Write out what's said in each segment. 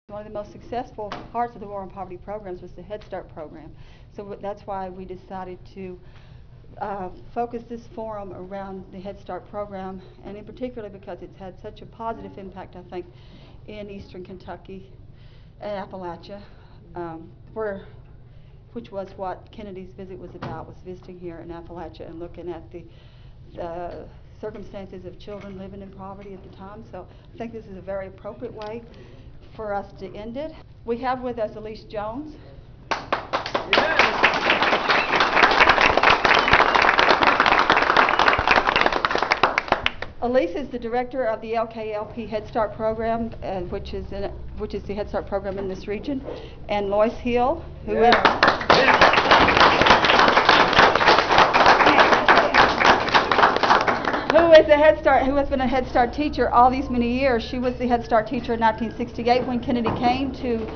One of the most successful parts of the War on Poverty programs was the Head Start program. So that's why we decided to focus this forum around the Head Start program, and in particular because it's had such a positive impact, I think, in eastern Kentucky and Appalachia, which was what Kennedy's visit was about, was visiting here in Appalachia and looking at the circumstances of children living in poverty at the time. So I think this is a very appropriate way for us to end it. We have with us Aleece Jones. Aleece is the director of the LKLP Head Start program, which is the Head Start program in this region, and Lois Hill, who is who has been a Head Start teacher all these many years. She was the Head Start teacher in 1968 when Kennedy came to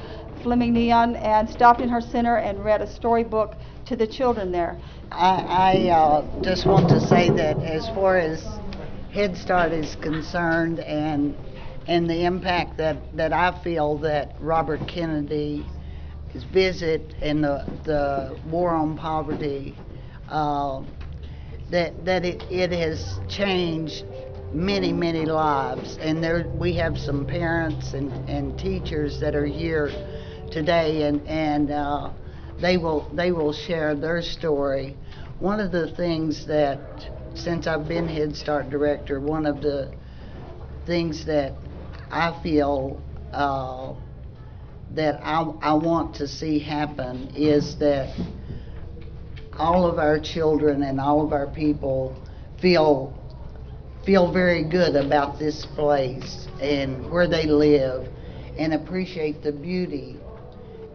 Fleming Neon and stopped in her center and read a storybook to the children there. I just want to say that as far as Head Start is concerned, and the impact that I feel that Robert Kennedy's visit and the war on poverty, that it has changed many lives, and we have some parents and teachers that are here today, and they will share their story. One of the things that, since I've been Head Start director, one of the things that I feel that I want to see happen is that all of our children and all of our people feel very good about this place and where they live, and appreciate the beauty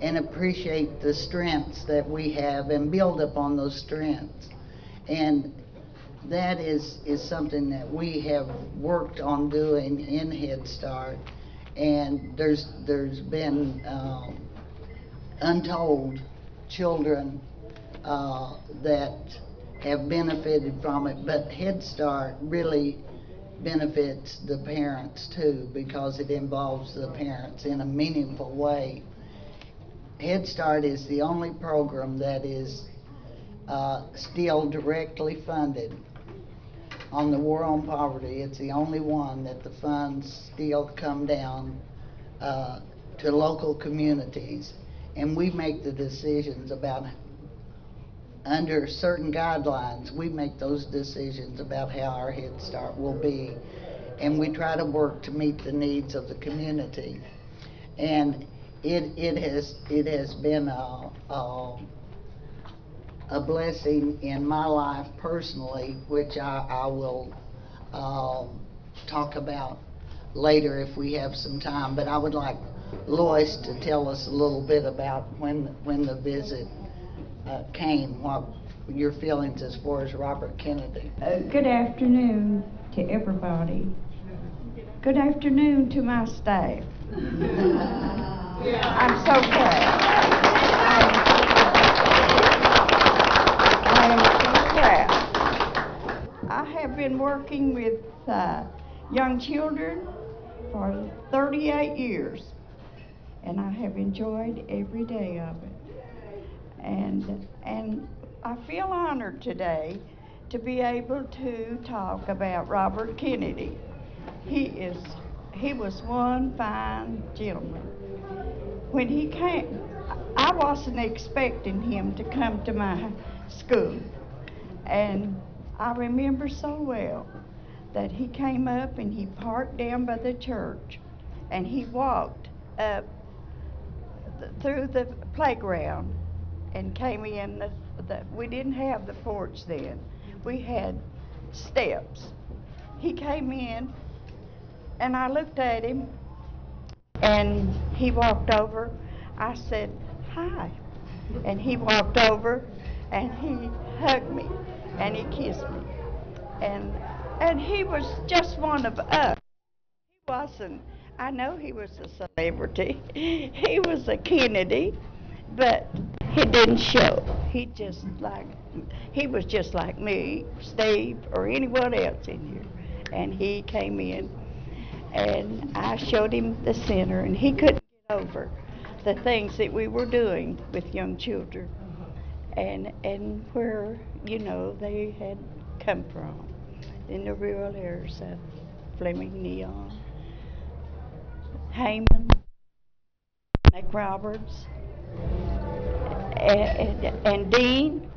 and appreciate the strengths that we have and build upon those strengths. And that is something that we have worked on doing in Head Start, and there's been untold children that have benefited from it, but Head Start really benefits the parents too, because it involves the parents in a meaningful way. Head Start is the only program that is still directly funded on the war on poverty. It's the only one that the funds still come down to local communities, and we make the decisions about, under certain guidelines, we make those decisions about how our Head Start will be, and we try to work to meet the needs of the community. And it has been a blessing in my life personally, which I will talk about later if we have some time. But I would like Lois to tell us a little bit about when the visit came, what your feelings as far as Robert Kennedy. Good afternoon to everybody. Good afternoon to my staff. I'm so proud. I am so proud. I have been working with young children for 38 years, and I have enjoyed every day of it. And I feel honored today to be able to talk about Robert Kennedy. He was one fine gentleman. When he came, I wasn't expecting him to come to my school, and I remember so well that he came up and he parked down by the church, and he walked up through the playground and came in. We didn't have the porch then. We had steps. He came in, and I looked at him, and he walked over. I said, "Hi." And he walked over, and he hugged me, and he kissed me. And he was just one of us. He wasn't, I know he was a celebrity. He was a Kennedy, but he didn't show. He was just like me, Steve, or anyone else in here. And he came in, and I showed him the center, and he couldn't get over the things that we were doing with young children and where, you know, they had come from in the rural areas of Fleming, Neon, Heyman, McRoberts, and Dean.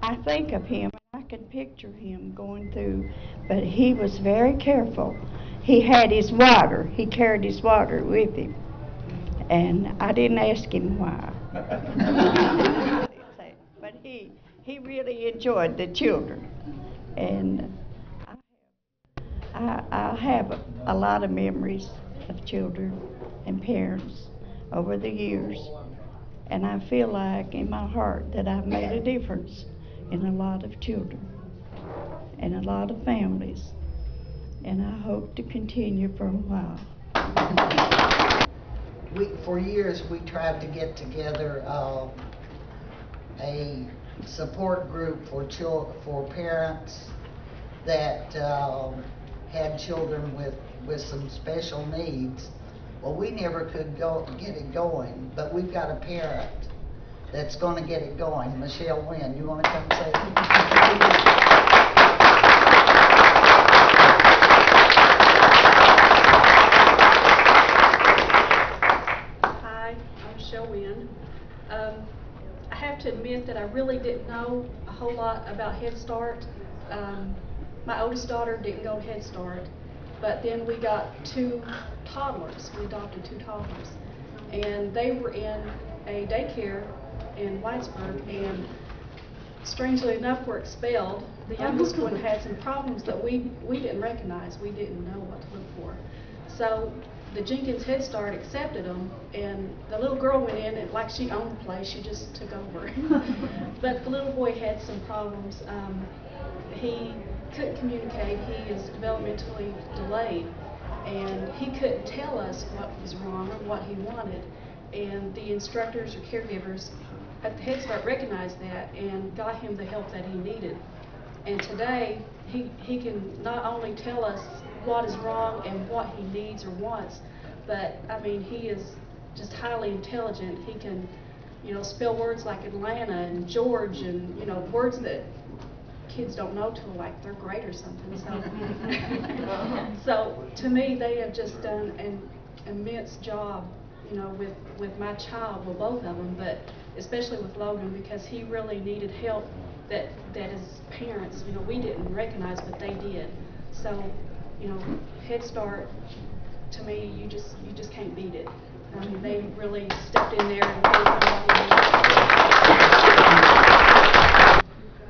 I think of him, I can picture him going through, but he was very careful. He had his water, he carried his water with him, and I didn't ask him why. But he really enjoyed the children, and I have a lot of memories of children and parents over the years, and I feel like in my heart that I've made a difference in a lot of children and a lot of families, and I hope to continue for a while. For years, we tried to get together a support group for parents that had children with some special needs. Well, we never could get it going, but we've got a parent that's going to get it going. Michelle Wen, you want to come say it? I have to admit that I really didn't know a whole lot about Head Start. My oldest daughter didn't go to Head Start, but then we got two toddlers. We adopted two toddlers, and they were in a daycare in Whitesburg, and strangely enough were expelled. The youngest one had some problems that we didn't recognize. We didn't know what to look for. So the Jenkins Head Start accepted them, and the little girl went in, and like she owned the place, she just took over. But the little boy had some problems. He couldn't communicate. He is developmentally delayed, and he couldn't tell us what was wrong or what he wanted. And the instructors or caregivers at the Head Start recognized that and got him the help that he needed. And today, he can not only tell us what is wrong and what he needs or wants, but I mean, he is just highly intelligent. He can, you know, spell words like Atlanta and George, and, you know, words that kids don't know till like third grade or something. So to me, they have just done an immense job, you know, with my child, well, both of them, but especially with Logan, because he really needed help that as parents, you know, we didn't recognize, but they did. So, you know, Head Start, to me, you just can't beat it. I mean, they really stepped in there and paid for what we needed.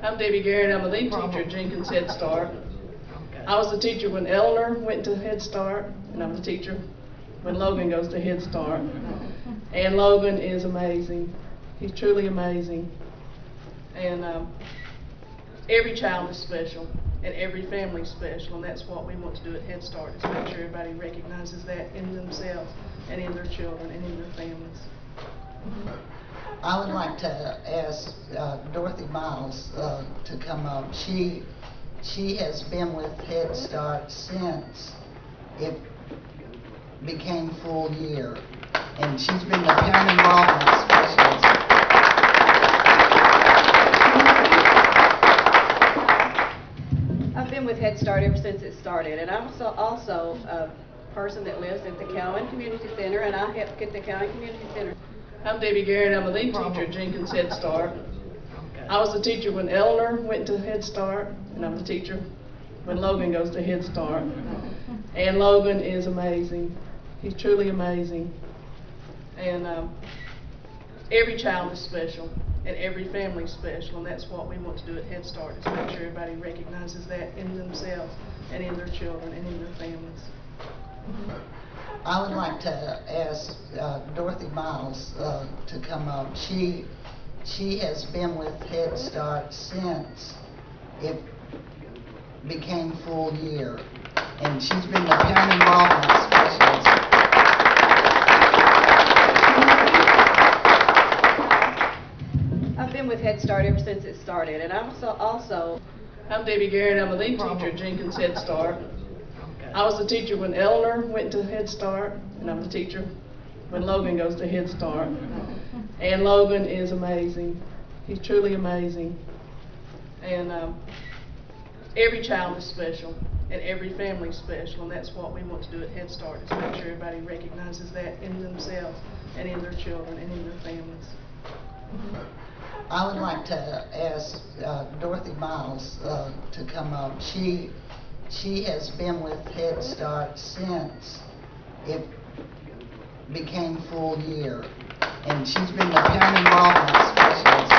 I'm Debby Garret. I'm the lead teacher at Jenkins Head Start. I was the teacher when Eleanor went to Head Start, and I'm the teacher when Logan goes to Head Start. And Logan is amazing. He's truly amazing. And every child is special, and every family is special, and that's what we want to do at Head Start, is make sure everybody recognizes that in themselves and in their children and in their families. I would like to ask Dorothy Miles to come up. She has been with Head Start since it became full year, and she's been the parent involvement specialist. I've been with Head Start ever since it started, and I'm also a person that lives at the Cowan Community Center, and I help get the Cowan Community Center. I'm Debby Garret. I'm the lead teacher at Jenkins Head Start. I was the teacher when Eleanor went to Head Start, and I'm the teacher when Logan goes to Head Start. And Logan is amazing. He's truly amazing. And every child is special, and every family is special, and that's what we want to do at Head Start, is make sure everybody recognizes that in themselves and in their children and in their families. I would like to ask Dorothy Miles to come up. She has been with Head Start since it became full year, and she's been the parent involvement specialist. I've been with Head Start ever since it started, and I'm I'm Debby Garret. I'm the lead teacher at Jenkins Head Start. I was the teacher when Eleanor went to Head Start, and I'm the teacher when Logan goes to Head Start. And Logan is amazing. He's truly amazing. And every child is special, and every family is special, and that's what we want to do at Head Start, is make sure everybody recognizes that in themselves and in their children and in their families. I would like to ask Dorothy Miles to come up. She has been with Head Start since it became full year, and she's been the parent involvement specialist.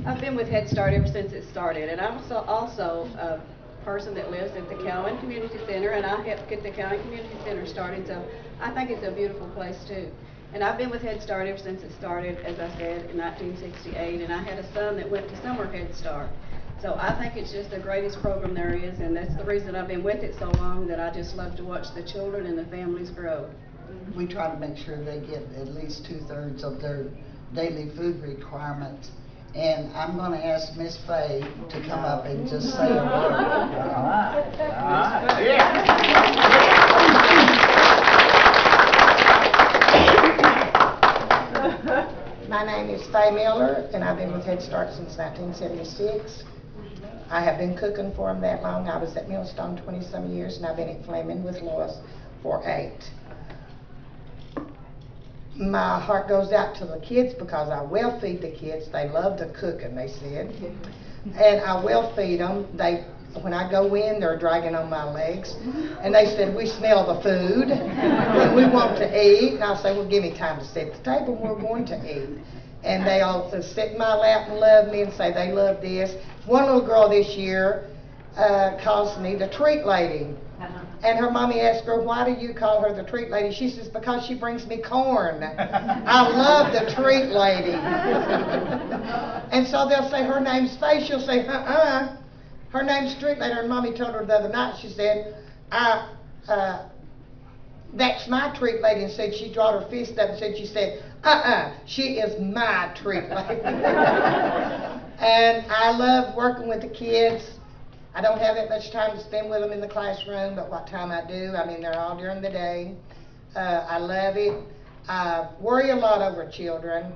I've been with Head Start ever since it started, and I'm also a person that lives at the Cowan Community Center, and I helped get the Cowan Community Center started, so I think it's a beautiful place too. And I've been with Head Start ever since it started, as I said, in 1968, and I had a son that went to summer Head Start. So I think it's just the greatest program there is, and that's the reason I've been with it so long, that I just love to watch the children and the families grow. We try to make sure they get at least 2/3 of their daily food requirements. And I'm going to ask Miss Fay to come up and just say a word. All right. Yeah. My name is Fay Miller, and I've been with Head Start since 1976. I have been cooking for them that long. I was at Millstone 20-some years, and I've been at Fleming with Lois for 8. My heart goes out to the kids because I will feed the kids. They love the cooking, they said. And I will feed them. When I go in, they're dragging on my legs. And they said, we smell the food when we want to eat. And I say, well, give me time to set the table. We're going to eat. And they all sit in my lap and love me and say they love this. One little girl this year calls me the treat lady. And her mommy asked her, why do you call her the treat lady? She says, because she brings me corn. I love the treat lady. And so they'll say her name's Fay. She'll say, her name's treat lady. Her mommy told her the other night, she said, that's my treat lady. And said she drawed her fist up and said, she is my treat lady. And I love working with the kids. I don't have that much time to spend with them in the classroom, but what time I do, I mean, they're all during the day. I love it. I worry a lot over children,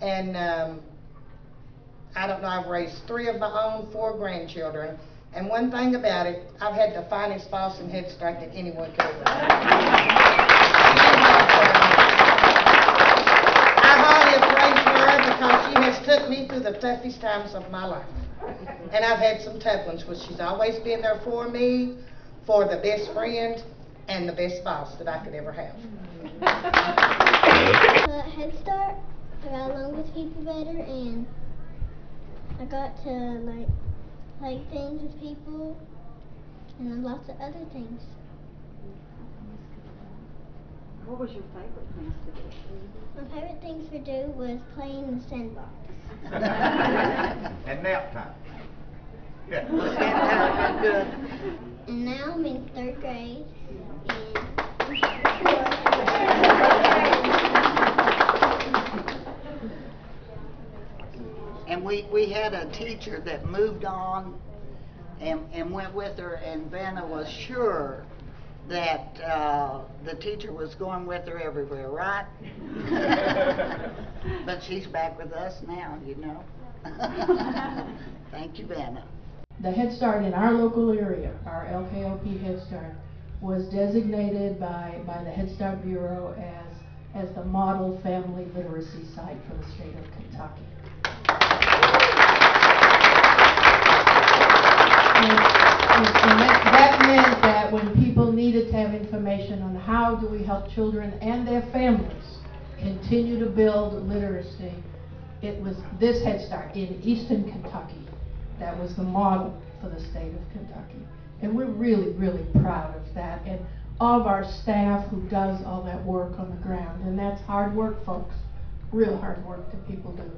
and I don't know, I've raised 3 of my own, 4 grandchildren, and one thing about it, I've had the finest boss in Head Start that anyone could ever have. I highly praise her because she has took me through the toughest times of my life. And I've had some tough ones, but she's always been there for me, for the best friend, and the best boss that I could ever have. Head Start, I got along with people better, and I got to like things with people, and lots of other things. What was your favorite things to do? My favorite things to do was playing in the sandbox. And nap time. Yeah. Good. And now I'm in 3rd grade, And we had a teacher that moved on and went with her, and Benna was sure that the teacher was going with her everywhere, right? But she's back with us now, you know. Thank you, Benna. The Head Start in our local area, our LKLP Head Start, was designated by the Head Start Bureau as the model family literacy site for the state of Kentucky. And that meant that when people needed to have information on how do we help children and their families continue to build literacy, it was this Head Start in Eastern Kentucky that was the model for the state of Kentucky. And we're really, really proud of that, and of our staff who does all that work on the ground. And that's hard work, folks, real hard work that people do.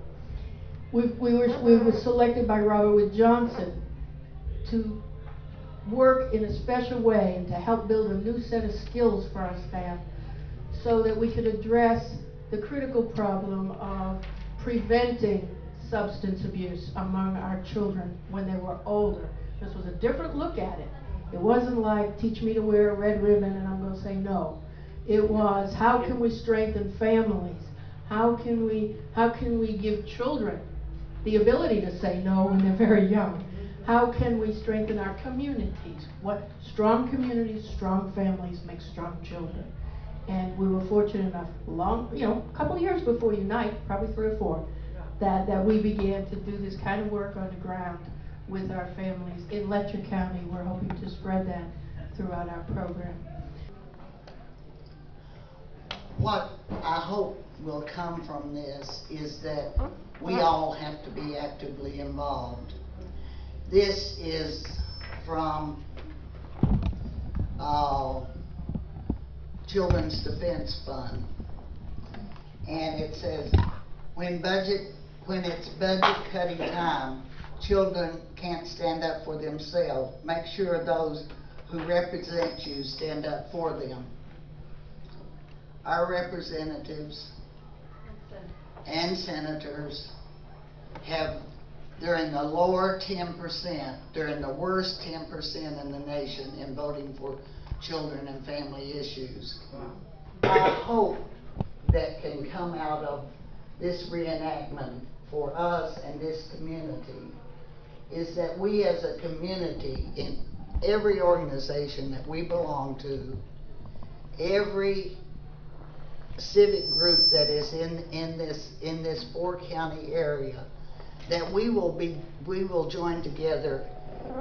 We were selected by Robert Wood Johnson to work in a special way and to help build a new set of skills for our staff so that we could address the critical problem of preventing substance abuse among our children when they were older. This was a different look at it. It wasn't like, teach me to wear a red ribbon and I'm going to say no. It was, how can we strengthen families? How can we give children the ability to say no when they're very young? How can we strengthen our communities? What strong communities, strong families make strong children. And we were fortunate enough, a couple of years before Unite, probably 3 or 4, that we began to do this kind of work on the ground with our families in Letcher County. We're hoping to spread that throughout our program. What I hope will come from this is that we all have to be actively involved. This is from Children's Defense Fund, and it says, when it's budget cutting time, children can't stand up for themselves. Make sure those who represent you stand up for them. Our representatives and senators have, during the lower 10%, during the worst 10% in the nation in voting for children and family issues. I hope that can come out of this reenactment for us and this community is that we as a community, in every organization that we belong to, every civic group that is in this 4-county area, that we will join together,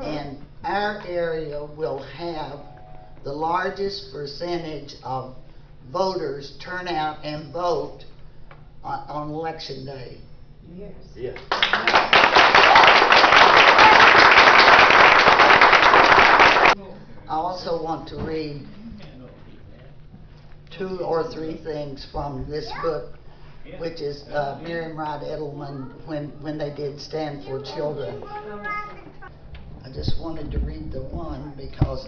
and our area will have the largest percentage of voters turn out and vote on election day. Yes. Yes. I also want to read 2 or 3 things from this book, which is Miriam Wright Edelman, when they did Stand for Children. I just wanted to read the one because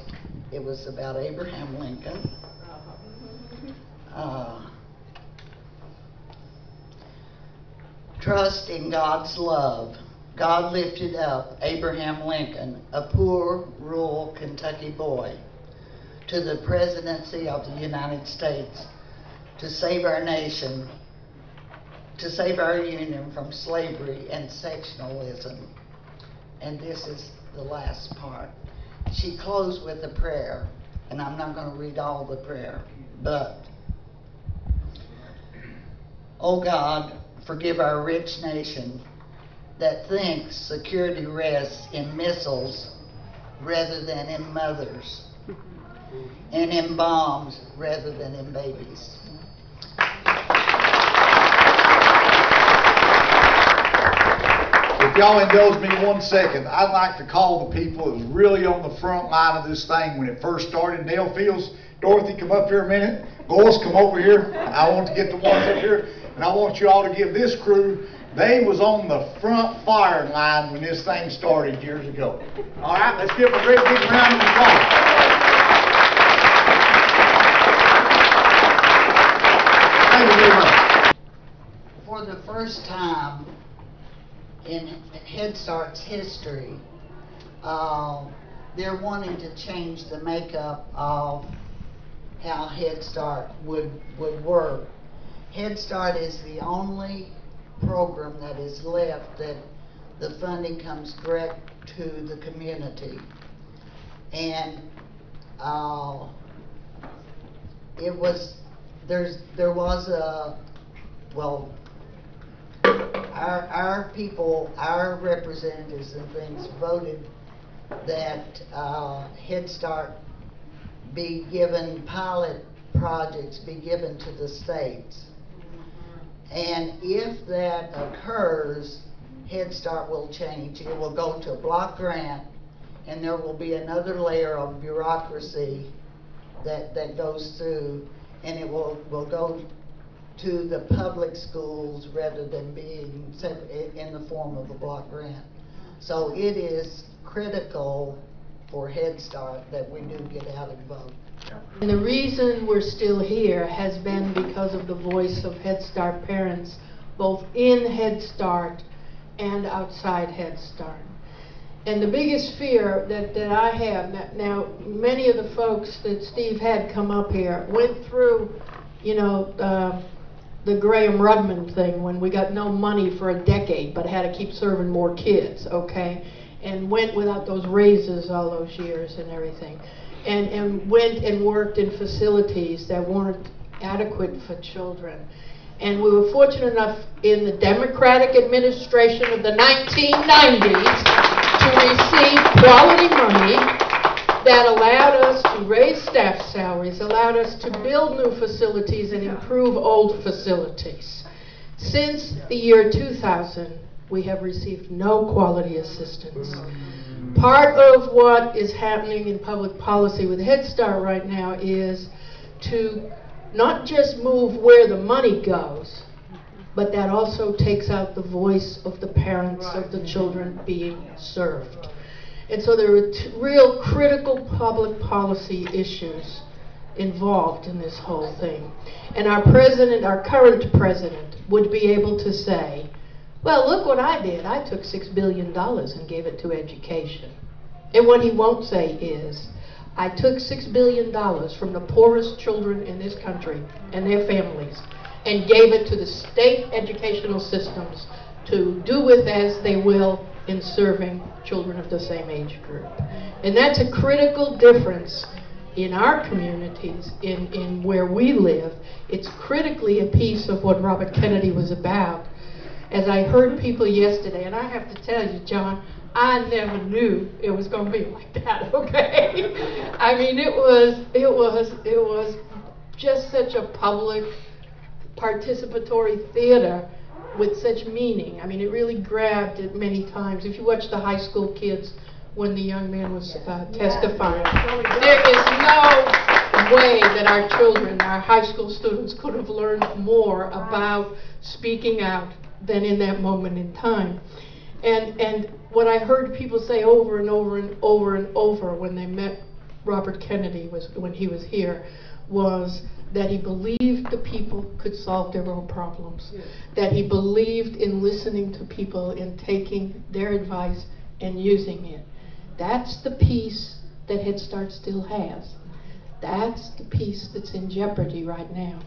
it was about Abraham Lincoln. Trust in God's love. God lifted up Abraham Lincoln, a poor, rural Kentucky boy, to the presidency of the United States to save our nation, to save our union from slavery and sectionalism. And this is the last part. She closed with a prayer, and I'm not going to read all the prayer, but, oh God, forgive our rich nation that thinks security rests in missiles rather than in mothers, and in bombs rather than in babies. If y'all indulge me 1 second, I'd like to call the people that was really on the front line of this thing when it first started. Dale Fields, Dorothy, come up here a minute. Lois, come over here. I want to get the ones up here, and I want you all to give this crew, they was on the front firing line when this thing started years ago. All right, let's give them a great big round of applause. Thank you very much. For the first time in Head Start's history, they're wanting to change the makeup of how Head Start would work. Head Start is the only program that is left that the funding comes direct to the community. And there was a, well, our people, our representatives and things voted that Head Start be given, pilot projects be given to the states. And if that occurs, Head Start will change. It will go to a block grant, and there will be another layer of bureaucracy that goes through, and it will go to the public schools rather than being in the form of a block grant. So it is critical for Head Start that we do get out and vote. And the reason we're still here has been because of the voice of Head Start parents, both in Head Start and outside Head Start. And the biggest fear that I have, now many of the folks that Steve had come up here went through, you know, the Graham Rudman thing when we got no money for a decade but had to keep serving more kids, okay? And went without those raises all those years and everything. And went and worked in facilities that weren't adequate for children. And we were fortunate enough in the Democratic administration of the 1990s to receive quality money that allowed us to raise staff salaries, allowed us to build new facilities and improve old facilities. Since the year 2000, we have received no quality assistance. Part of what is happening in public policy with Head Start right now is to not just move where the money goes, but that also takes out the voice of the parents of the children being served. And so there are real critical public policy issues involved in this whole thing. And our president, our current president, would be able to say, well, look what I did. I took $6 billion and gave it to education. And what he won't say is, I took $6 billion from the poorest children in this country and their families and gave it to the state educational systems to do with as they will in serving children of the same age group. And that's a critical difference in our communities, in where we live. It's critically a piece of what Robert Kennedy was about. As I heard people yesterday, and I have to tell you, John, I never knew it was going to be like that, okay? I mean, it was just such a public participatory theater with such meaning. I mean, it really grabbed it many times. If you watch the high school kids when the young man was testifying, there is no way that our children, our high school students, could have learned more about speaking out than in that moment in time. And what I heard people say over and over and over and over when they met Robert Kennedy when he was here was that he believed the people could solve their own problems, that he believed in listening to people and taking their advice and using it. That's the piece that Head Start still has. That's the piece that's in jeopardy right now.